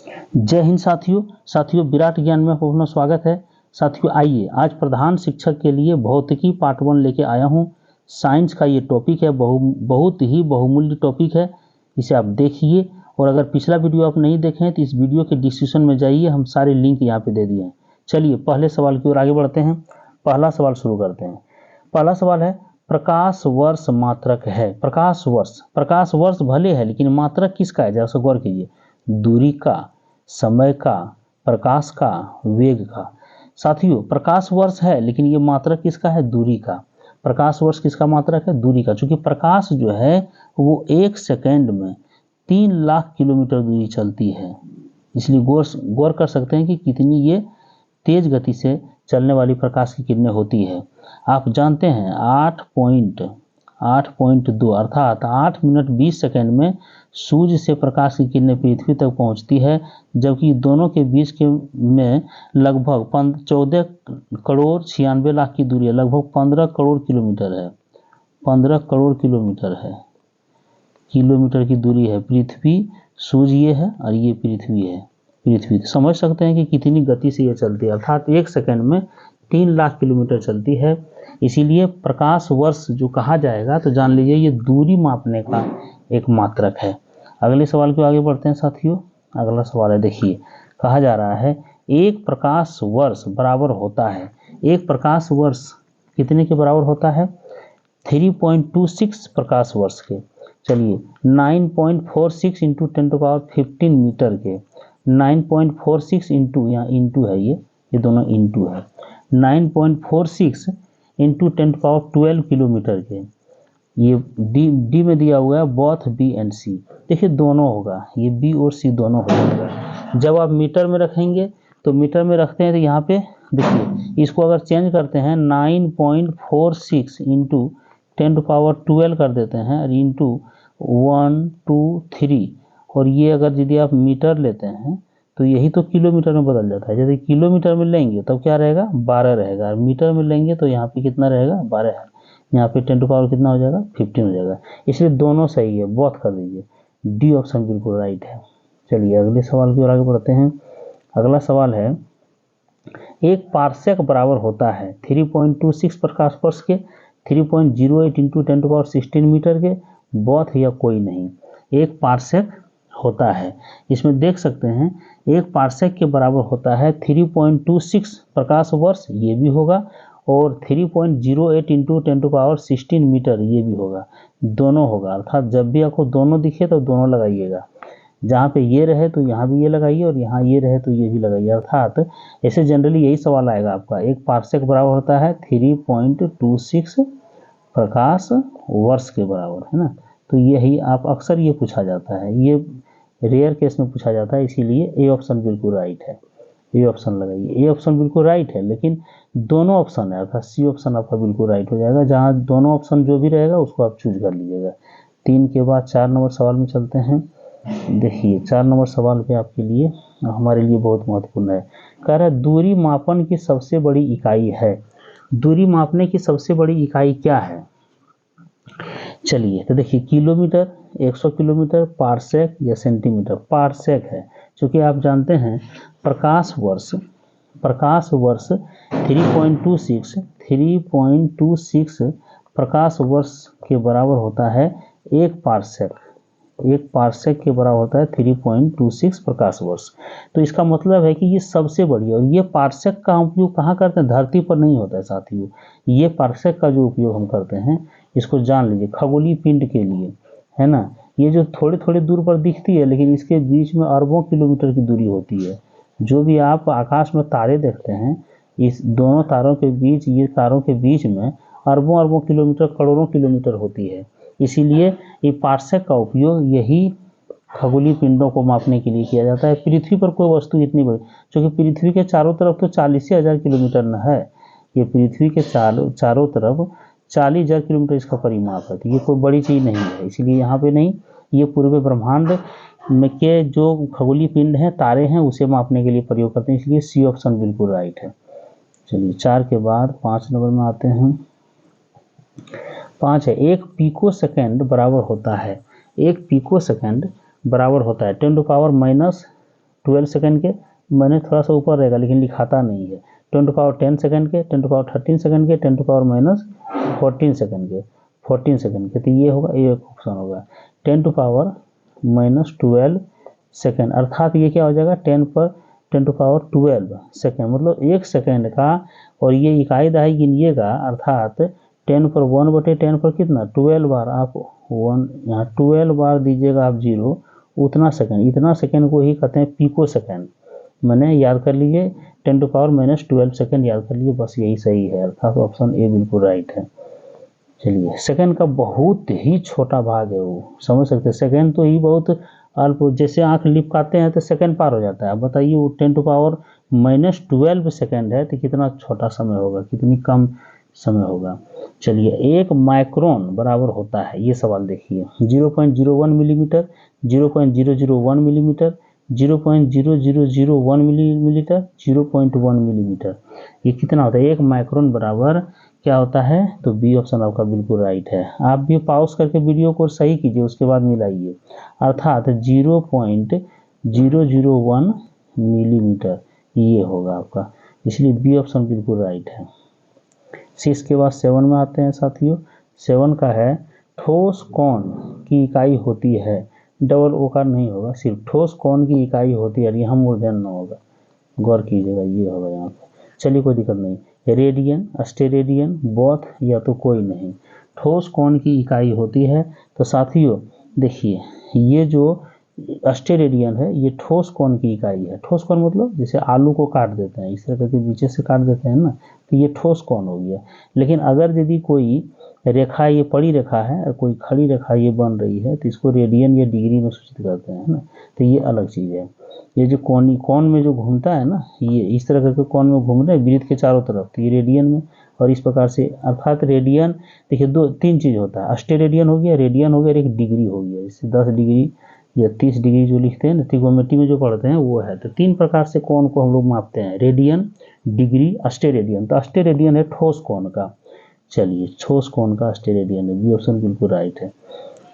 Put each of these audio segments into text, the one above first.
जय हिंद साथियों विराट ज्ञान में अपना स्वागत है। साथियों आइए आज प्रधान शिक्षक के लिए भौतिकी पार्ट 1 लेके आया हूँ। साइंस का ये टॉपिक है, बहुत ही बहुमूल्य टॉपिक है। इसे आप देखिए, और अगर पिछला वीडियो आप नहीं देखे हैं तो इस वीडियो के डिस्क्रिप्शन में जाइए, हम सारे लिंक यहाँ पे दे दिए हैं। चलिए पहले सवाल की ओर आगे बढ़ते हैं। पहला सवाल शुरू करते हैं। पहला सवाल है, प्रकाश वर्ष मात्रक है। प्रकाश वर्ष भले है, लेकिन मात्रक किसका है? जरा सा गौर कीजिए। दूरी का, समय का, प्रकाश का, वेग का। साथियों प्रकाश वर्ष है, लेकिन ये मात्रक किसका है? दूरी का। प्रकाश वर्ष किसका मात्रक है? दूरी का। चूंकि प्रकाश जो है वो 1 सेकेंड में 3 लाख किलोमीटर दूरी चलती है, इसलिए गौर कर सकते हैं कि कितनी ये तेज गति से चलने वाली प्रकाश की किरणें होती है। आप जानते हैं 8.2 अर्थात 8 मिनट 20 सेकेंड में सूर्य से प्रकाश की किरणें पृथ्वी तक पहुंचती है, जबकि दोनों के बीच के में लगभग 14 करोड़ 96 लाख की दूरी है। लगभग 15 करोड़ किलोमीटर है। 15 करोड़ किलोमीटर की दूरी है। पृथ्वी, सूर्य ये है और ये पृथ्वी है। पृथ्वी समझ सकते हैं कि कितनी गति से ये चलती है, अर्थात 1 सेकेंड में 3 लाख किलोमीटर चलती है। इसीलिए प्रकाश वर्ष जो कहा जाएगा, तो जान लीजिए ये दूरी मापने का एक मात्रक है। अगले सवाल को आगे बढ़ते हैं साथियों। अगला सवाल है, देखिए कहा जा रहा है एक प्रकाश वर्ष बराबर होता है। एक प्रकाश वर्ष कितने के बराबर होता है? 3.26 प्रकाश वर्ष के। चलिए 9.46 इंटू 10⁻15 मीटर के। 9.46 इंटू, यहाँ इंटू है, ये दोनों इंटू है। 9.46 इंटू 10⁻12 किलोमीटर के। ये डी में दिया हुआ है बोथ बी एंड सी। देखिए दोनों होगा, ये बी और सी दोनों हो जाएगा। जब आप मीटर में रखेंगे तो मीटर में रखते हैं तो यहाँ पे देखिए, इसको अगर चेंज करते हैं 9.46 इंटू 10⁻12 कर देते हैं और इंटू 1 2 3, और ये अगर यदि आप मीटर लेते हैं तो यही तो किलोमीटर में बदल जाता है। यदि किलोमीटर में लेंगे तब क्या रहेगा? 12 रहेगा, और मीटर में लेंगे तो यहाँ पे कितना रहेगा? 12 है। यहाँ पे 10 टू पावर कितना हो जाएगा? 15 हो जाएगा। इसलिए दोनों सही है, बोथ कर दीजिए। डी ऑप्शन बिल्कुल राइट है। चलिए अगले सवाल की ओर आगे बढ़ते हैं। अगला सवाल है, एक पारसेक बराबर होता है 3.26 प्रकाश वर्ष के, 3.08 इंटू 10⁻16 मीटर के, बोथ या कोई नहीं। एक पारसेक होता है, इसमें देख सकते हैं एक पारसेक के बराबर होता है 3.26 प्रकाश वर्ष, ये भी होगा, और 3.08 इंटू 10⁻16 मीटर ये भी होगा। दोनों होगा, अर्थात जब भी आपको दोनों दिखे तो दोनों लगाइएगा। जहाँ पे ये रहे तो यहाँ भी ये लगाइए, और यहाँ ये रहे तो ये भी लगाइए। अर्थात ऐसे जनरली यही सवाल आएगा आपका, एक पारसेक बराबर होता है 3.26 प्रकाश वर्ष के बराबर, है ना। तो यही आप अक्सर ये पूछा जाता है, ये रेयर केस में पूछा जाता है, इसीलिए ए ऑप्शन बिल्कुल राइट है। ए ऑप्शन लगाइए। ए ऑप्शन बिल्कुल राइट है, लेकिन दोनों ऑप्शन है, अर्थात सी ऑप्शन आपका बिल्कुल राइट हो जाएगा। जहाँ दोनों ऑप्शन जो भी रहेगा उसको आप चूज कर लीजिएगा। 3 के बाद 4 नंबर सवाल में चलते हैं। देखिए 4 नंबर सवाल पे आपके लिए, हमारे लिए बहुत महत्वपूर्ण है। कह रहा है दूरी मापन की सबसे बड़ी इकाई है। दूरी मापने की सबसे बड़ी इकाई क्या है? चलिए तो देखिए, किलोमीटर, 100 किलोमीटर, पारसेक या सेंटीमीटर। पारसेक है, क्योंकि आप जानते हैं प्रकाश वर्ष 3.26 प्रकाश वर्ष के बराबर होता है एक पारसेक। एक पारसेक के बराबर होता है 3.26 प्रकाश वर्ष। तो इसका मतलब है कि ये सबसे बड़ी है। और ये पारसेक का उपयोग कहाँ करते हैं? धरती पर नहीं होता है साथियों। ये पारसेक का जो उपयोग हम करते हैं, इसको जान लीजिए, खगोलीय पिंड के लिए, है ना। ये जो थोड़े थोड़े दूर पर दिखती है, लेकिन इसके बीच में अरबों किलोमीटर की दूरी होती है। जो भी आप आकाश में तारे देखते हैं, इस दोनों तारों के बीच, ये तारों के बीच में अरबों अरबों किलोमीटर, करोड़ों किलोमीटर होती है। इसीलिए ये पारसेक का उपयोग यही खगोलीय पिंडों को मापने के लिए किया जाता है। पृथ्वी पर कोई वस्तु इतनी बड़ी, क्योंकि पृथ्वी के चारों तरफ तो 40,000 किलोमीटर न है। ये पृथ्वी के चारों तरफ 40,000 किलोमीटर इसका परिमाप है। तो ये कोई बड़ी चीज़ नहीं है, इसलिए यहाँ पे नहीं। ये पूरे ब्रह्मांड में के जो खगोलीय पिंड हैं, तारे हैं, उसे मापने के लिए प्रयोग करते हैं। इसलिए सी ऑप्शन बिल्कुल राइट है। चलिए 4 के बाद 5 नंबर में आते हैं। 5 है, एक पिको सेकेंड बराबर होता है 10⁻⁻⁻ 12 सेकंड के, मैंने थोड़ा सा ऊपर रहेगा लेकिन लिखाता नहीं है, 10 सेकंड के, 10 सेकंड के, 10 14 सेकंड के, 14 सेकंड के, तो ये होगा, ये एक ऑप्शन होगा 10 सेकंड, अर्थात ये क्या हो जाएगा 10 सेकंड, मतलब 1 सेकंड का, और ये इकाई दहाई गिनिएगा, अर्थात 10 पर कितना 12 बार आप 1 यहाँ 12 बार दीजिएगा आप 0, उतना सेकंड, इतना सेकंड को ही कहते हैं पिको सेकंड। मैंने याद कर लीजिए 10 सेकंड याद कर लीजिए, बस यही सही है, अर्थात ऑप्शन ए बिल्कुल राइट है। चलिए, सेकंड का बहुत ही छोटा भाग है वो, समझ सकते हैं, सेकंड तो ही बहुत अल्प, जैसे आंख लिपकाते हैं तो सेकंड पार हो जाता है। अब बताइए वो 10 सेकंड है तो कितना छोटा समय होगा, कितनी कम समय होगा। चलिए, 1 माइक्रोन बराबर होता है, ये सवाल देखिए, 0.01 मिलीमीटर, 0.001 मिलीमीटर, 0.0001 मिलीमीटर, 0.1 मिलीमीटर, ये कितना होता है 1 माइक्रोन बराबर क्या होता है, तो बी ऑप्शन आपका बिल्कुल राइट है। आप भी पॉज करके वीडियो को सही कीजिए, उसके बाद मिलाइए, अर्थात 0.001 मिलीमीटर ये होगा आपका, इसलिए बी ऑप्शन बिल्कुल राइट है। 6 के बाद 7 में आते हैं साथियों। 7 का है ठोस कोण की इकाई होती है, डबल ओकार नहीं होगा, सिर्फ ठोस कोण की इकाई होती है, यहाँ मूर्धन्य न होगा, गौर कीजिएगा, ये होगा यहाँ पे। चलिए, कोई दिक्कत नहीं, रेडियन, अस्टेरेडियन, बोथ या तो कोई नहीं, ठोस कोण की इकाई होती है। तो साथियों देखिए, ये जो अस्टेरेडियन है ये ठोस कोण की इकाई है। ठोस कोण मतलब जैसे आलू को काट देते हैं, इस तरह करके पीछे से काट देते हैं ना, तो ये ठोस कोण हो गया। लेकिन अगर यदि कोई रेखा, ये पड़ी रेखा है और कोई खड़ी रेखा ये बन रही है, तो इसको रेडियन या डिग्री में सूचित करते हैं ना, तो ये अलग चीज़ है। ये जो कोण में जो घूमता है ना, ये इस तरह करके कोण में घूम रहे हैं वृत्त के चारों तरफ, तो ये रेडियन में, और इस प्रकार से, अर्थात रेडियन देखिए 2-3 चीज़ होता है, अस्टेरेडियन हो गया, रेडियन हो गया, और एक डिग्री हो गया, जैसे 10 डिग्री या 30 डिग्री जो लिखते हैं ना, ट्रिग्नोमेट्री में जो पढ़ते हैं वो है। तो 3 प्रकार से कोण को हम लोग मापते हैं, रेडियन, डिग्री, अस्टेरेडियन। तो अस्टेरेडियन है ठोस कोण का। चलिए, ठोस कोण का अस्टेरेडियन है, बी ऑप्शन बिल्कुल राइट है।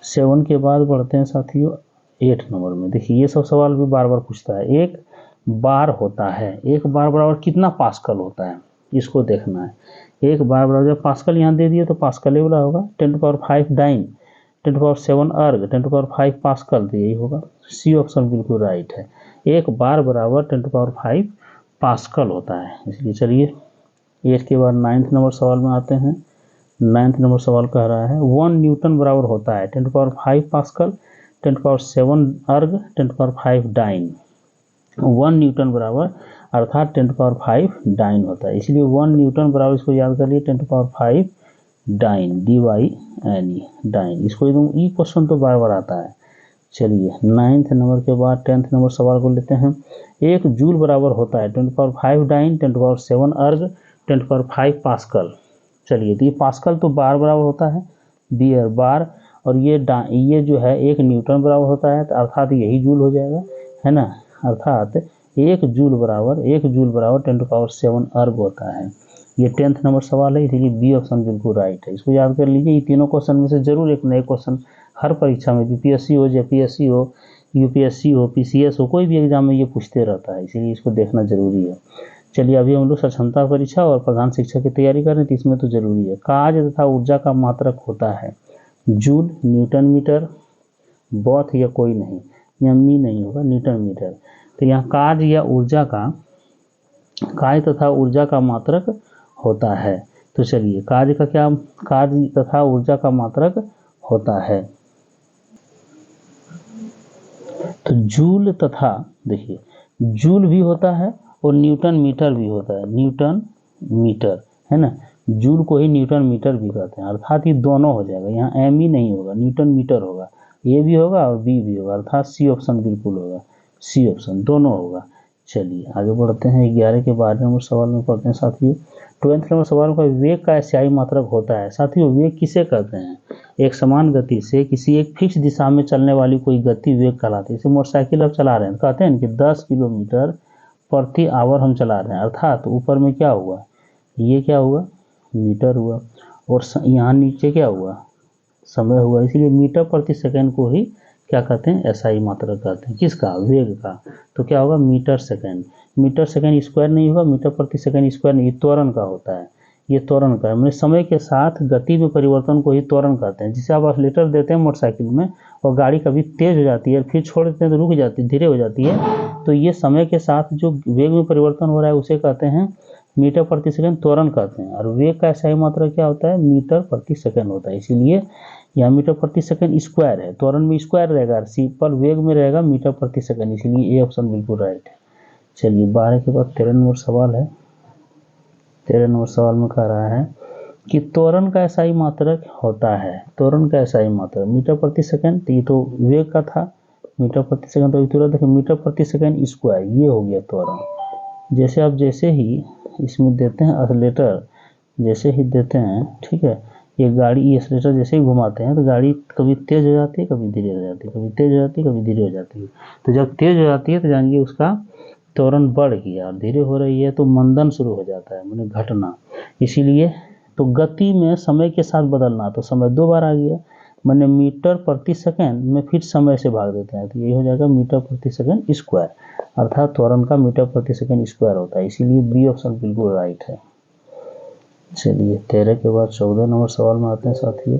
7 के बाद बढ़ते हैं साथियों 8 नंबर में। देखिए, ये सब सवाल भी बार बार पूछता है, एक बार होता है, एक बार बराबर कितना पास्कल होता है, इसको देखना है। एक बार बराबर, जब पास्कल यहाँ दे दिए तो पास्कल वाला होगा, 10⁵ डाइन, 10⁷ अर्ग, 10⁵ पास्कल, तो यही होगा, सी ऑप्शन बिल्कुल राइट है। एक बार बराबर 10⁵ पास्कल होता है, इसलिए। चलिए, 8 के बाद 9 नंबर सवाल में आते हैं। 9 नंबर सवाल कह रहा है 1 न्यूटन बराबर होता है 10⁵ पास्कल, 10⁷ अर्ग, 10⁵ डाइन। 1 न्यूटन बराबर अर्थात 10⁵ डाइन होता है, इसलिए 1 न्यूटन बराबर, इसको याद कर लिए 10⁵ डाइन, DYNE डाइन। इसको एकदम ई क्वेश्चन तो बार बार आता है। चलिए, 9 नंबर के बाद 10 नंबर सवाल को लेते हैं। 1 जूल बराबर होता है 10⁵ डाइन, 10⁷ अर्ग, 10⁵ पास्कल। चलिए, तो ये पास्कल तो बार बराबर होता है, बार, और ये जो है 1 न्यूटन बराबर होता है, तो अर्थात यही जूल हो जाएगा, है ना, अर्थात 1 जूल बराबर 10⁷ अर्ग होता है। ये 10 नंबर सवाल है, इसलिए बी ऑप्शन बिल्कुल राइट है। इसको याद कर लीजिए, ये तीनों क्वेश्चन में से जरूर एक नए क्वेश्चन हर परीक्षा में, बीपीएससी हो, जेपीएससी हो, यूपीएससी हो, पीसीएस हो, कोई भी एग्जाम में ये पूछते रहता है, इसीलिए इसको देखना जरूरी है। चलिए, अभी हम लोग सक्षमता परीक्षा और प्रधान शिक्षक की तैयारी कर रहे हैं, तो इसमें तो जरूरी है। कार्य तथा ऊर्जा का मात्रक होता है जूल, न्यूटन मीटर, बॉथ या कोई नहीं, यहाँ मी नहीं होगा, न्यूटन मीटर। तो यहाँ कार्य या ऊर्जा का, कार्य तथा ऊर्जा का मात्रक होता है। तो चलिए, कार्य का क्या, कार्य तथा ऊर्जा का मात्रक होता है तो जूल तथा, देखिए जूल भी होता है और न्यूटन मीटर भी होता है, न्यूटन मीटर, है ना, जूल को ही न्यूटन मीटर भी कहते हैं, अर्थात ये दोनों हो जाएगा, यहाँ एम ही नहीं होगा, न्यूटन मीटर होगा, ए भी होगा और बी भी होगा, अर्थात सी ऑप्शन बिल्कुल होगा, सी ऑप्शन दोनों होगा। चलिए, आगे बढ़ते हैं। 11 के 12 नंबर सवाल में पढ़ते हैं साथियों। 12 नंबर सवाल का वेग का एसआई मात्रक होता है। साथियों, वेग किसे कहते हैं, एक समान गति से किसी एक फिक्स दिशा में चलने वाली कोई गति वेग कहलाती है। जैसे मोटरसाइकिल अब चला रहे हैं, कहते हैं कि 10 किलोमीटर प्रति आवर हम चला रहे हैं, अर्थात ऊपर में क्या हुआ, ये क्या हुआ, मीटर हुआ, और यहाँ नीचे क्या हुआ, समय हुआ, इसलिए मीटर प्रति सेकंड को ही क्या कहते हैं, एसआई मात्रक कहते हैं। किसका, वेग का। तो क्या होगा, metre second. Metre second square नहीं होगा, मीटर प्रति सेकेंड स्क्वायर नहीं, त्वरण का होता है, ये त्वरण का है। मतलब समय के साथ गति में परिवर्तन को ही त्वरण कहते हैं। जिसे आप एक्सीलरेटर देते हैं मोटरसाइकिल में और गाड़ी कभी तेज हो जाती है फिर छोड़ देते हैं तो रुक जाती है, धीरे हो जाती है, तो ये समय के साथ जो वेग में परिवर्तन हो रहा है उसे कहते हैं मीटर प्रति सेकंड, त्वरण कहते हैं। और वेग का एसआई मात्रा क्या होता है, मीटर प्रति सेकंड होता है। इसीलिए यहाँ मीटर प्रति सेकंड स्क्वायर है, त्वरण में स्क्वायर रहेगा, सिंपल वेग में रहेगा मीटर प्रति सेकंड, इसीलिए ए ऑप्शन बिल्कुल राइट है। चलिए 12 के बाद 13 नंबर सवाल है। 13 नंबर सवाल में कह रहा है कि त्वरण का एसआई मात्रक होता है, त्वरण का एसआई मात्रक मीटर प्रति सेकंड, तो ये तो वेग का था मीटर प्रति सेकंड, तो तुरंत देखिए मीटर प्रति सेकंड स्क्वायर, ये हो गया त्वरण। जैसे आप जैसे ही इसमें देते हैं एक्सीलरेटर, जैसे ही देते हैं, ठीक है, ये गाड़ी एक्सीलरेटर जैसे ही घुमाते हैं तो गाड़ी कभी तेज हो जाती है, कभी धीरे हो जाती है, कभी तेज हो जाती है, कभी धीरे हो जाती है। तो जब तेज हो जाती है तो जानिए उसका त्वरण बढ़ गया, और धीरे हो रही है तो मंदन शुरू हो जाता है, माने घटना। इसीलिए तो गति में समय के साथ बदलना, तो समय 2 बार आ गया, मैंने मीटर प्रति सेकंड में फिर समय से भाग देते हैं तो ये हो जाएगा मीटर प्रति सेकंड स्क्वायर, अर्थात त्वरण का मीटर प्रति सेकंड स्क्वायर होता है। इसीलिए बी ऑप्शन बिल्कुल राइट है। चलिए 13 के बाद 14 नंबर सवाल में आते हैं साथियों।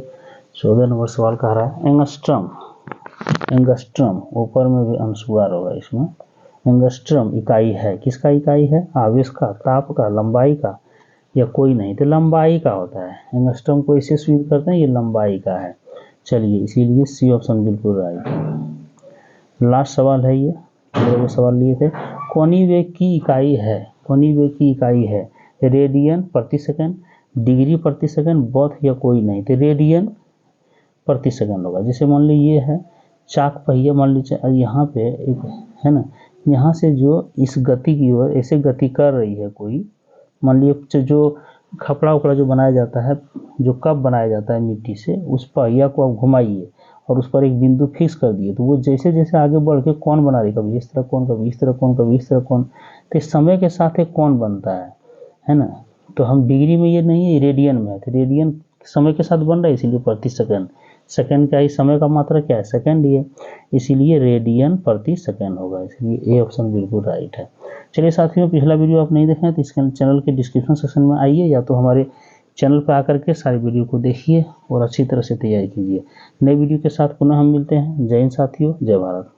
14 नंबर सवाल कह रहा है एंगस्ट्रम, एंगस्ट्रम ऊपर में भी अनुस्वार होगा इसमें। एंगस्ट्रम इकाई है, किसका इकाई है, आवेश का, ताप का, लंबाई का, या कोई नहीं, तो लंबाई का होता है। एंगस्ट्रम को इसे स्वीकार करते हैं, ये लंबाई का है। चलिए इसीलिए सी ऑप्शन बिल्कुल राइट है। लास्ट सवाल है ये, 15 सवाल लिए थे। कोणीय वेग की इकाई है, कोणीय वेग की इकाई है रेडियन प्रति सेकंड, डिग्री प्रति सेकंड, बौद्ध या कोई नहीं, तो रेडियन प्रति सेकंड होगा। जैसे मान लीजिए ये है चाक पहिया, मान लीजिए यहाँ पे एक है ना, यहाँ से जो इस गति की ओर ऐसे गति कर रही है कोई, मान लीजिए जो खपड़ा उपड़ा जो बनाया जाता है, जो कप बनाया जाता है मिट्टी से, उस पहिया को आप घुमाइए और उस पर एक बिंदु फिक्स कर दिए, तो वो जैसे जैसे आगे बढ़ के कौन बना रही, कभी इस तरह कौन, कभी इस तरह कौन, कभी इस तरह कौन, तो समय के साथ एक कौन बनता है ना। तो हम डिग्री में ये नहीं है, रेडियन में है, तो रेडियन समय के साथ बन रहा है, इसीलिए प्रति सेकंड, सेकंड का ही समय का मात्रा क्या है, सेकंड ही है, इसीलिए रेडियन प्रति सेकंड होगा। इसलिए ए ऑप्शन बिल्कुल राइट है। चलिए साथियों, पिछला वीडियो आप नहीं देखें तो इसके चैनल के डिस्क्रिप्शन सेक्शन में आइए, या तो हमारे चैनल पर आकर के सारी वीडियो को देखिए और अच्छी तरह से तैयारी कीजिए। नए वीडियो के साथ पुनः हम मिलते हैं। जय हिंद साथियों, जय भारत।